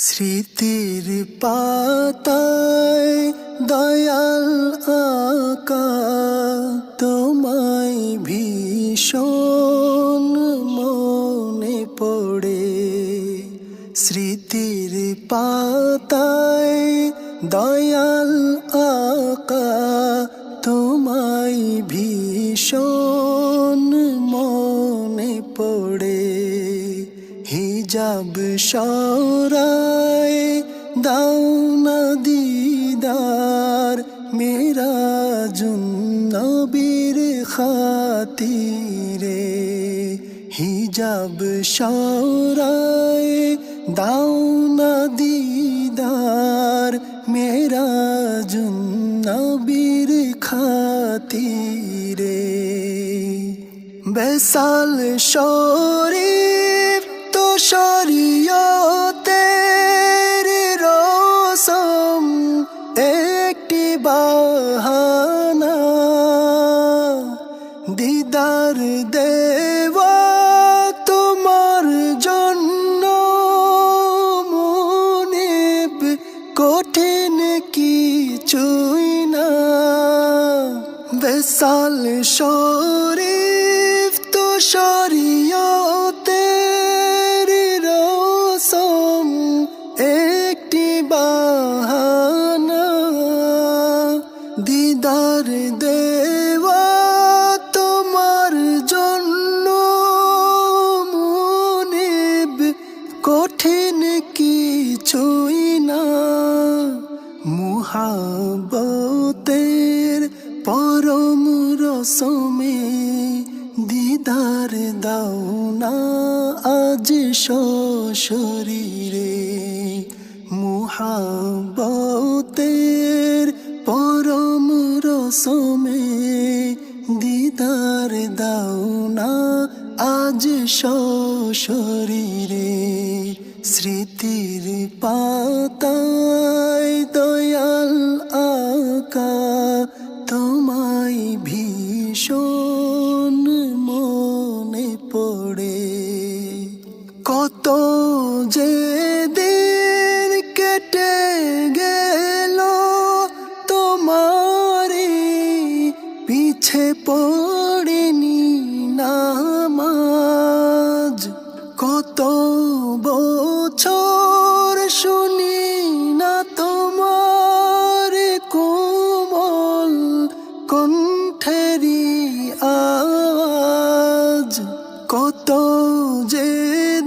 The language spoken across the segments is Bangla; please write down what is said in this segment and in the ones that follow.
স্মৃতির পাতায় দয়াল আকা তোমায় ভীষণ মনে পড়ে। স্মৃতির পাতায় দয়াল আকা তোমায় ভীষণ মনে পড়ে। হিজাব সরায় দাও না দিদার মেরাজুন নবীর খাতিরে। হিজাব সরায় দাও না দিদার মেরাজুন নবীর খাতিরে। বেসাল শরীফ তো শরীয়তের রসম একটি বাহানা। দিদার দেওয়া তোমার জন্য মুনিব কঠিন কিছুই না। বেসাল শরীফ তো শরীয়তের রসম একটি বাহানা। দিদার দেওয়া তোমার জন্য মুনিব কঠিন কিছুই না। মুহাব্বতের পরম রসমে দিদার দাও না আজ সশরীরে। মুহাব্বতের পরম রসমে দিদার দাও না আজ সশরীরে। স্মৃতির পাতায় দয়াল আকা তোমায় ভীষণ মনে পড়ে। কত যে দিন কেটে গেল তোমারে পিছে পড়েনি নামাজ। কত বছর শুনি না তোমার কোমল কণ্ঠেরি আওয়াজ। কত যে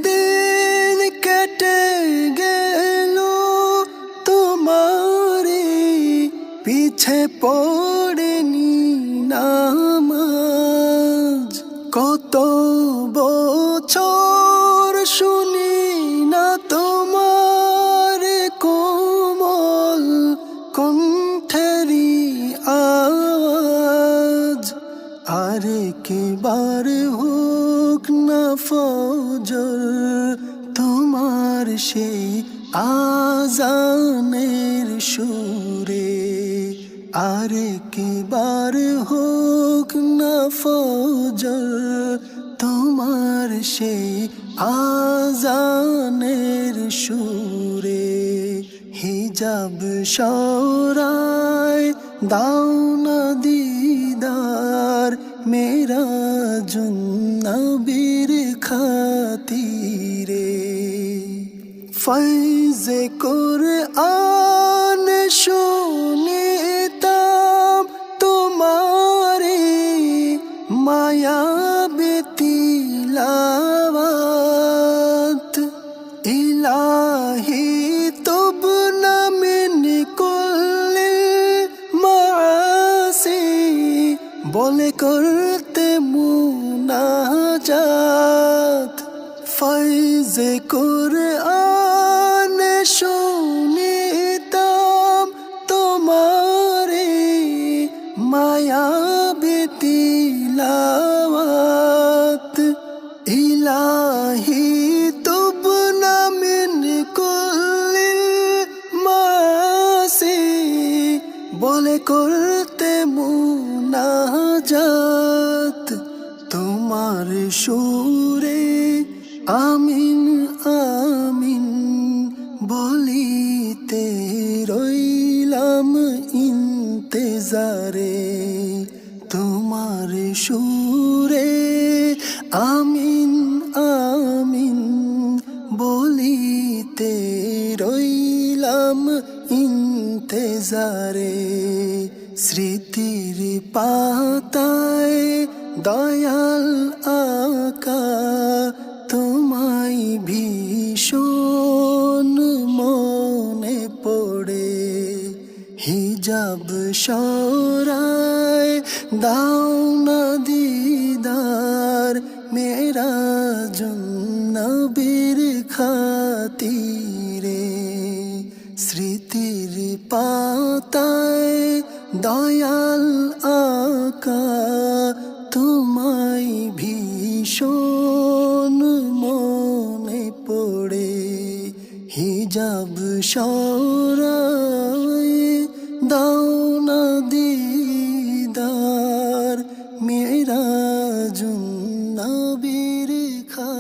দিন কেটে গেল তোমারে পিছে পড়েনি নামাজ। কত বছর শুনি না তোমার কোমল কণ্ঠেরি আওয়াজ। আরেকবার হোক না ফজর তোমার সেই আজানের সুরে। আরেকবার হোক না ফজর তোমার সেই আজানের সুরে। হিজাব সরায় দাও না দিদার মেরাজুন নবীর খাতিরে। ফৈজে কুরআন শুনিতাম তোমারে মায়াবী তিলাওয়াত। ইলাহি তুবনা মিন কুল্লি মাআসি বলে করতে মুনাজাত। ফৈজে কুরআন শুনিতাম তোমারে মায়াবী তিলাওয়াত। ইলাহি তুবনা মিন কুল্লি মাআসি বলে করতে মুনাজাত। তোমার সুরে আমিন আমিন বলিতে রইলাম ইন্তেজারে, তোমার সুরে আমিন আমিন বলিতে রইলাম ইন্তেজারে। স্মৃতির পাতায় দয়াল আকা তোমায় ভীষণ মনে পড়ে। হিজাব সরায় দাও না দিদার, মেরাজুন নবীর খাতিরে। স্মৃতির পাতায় দয়াল আকা তোমায় ভীষণ মনে পড়ে। হিজাব সরায় দাও না দিদার, মেরাজুন নবীর খা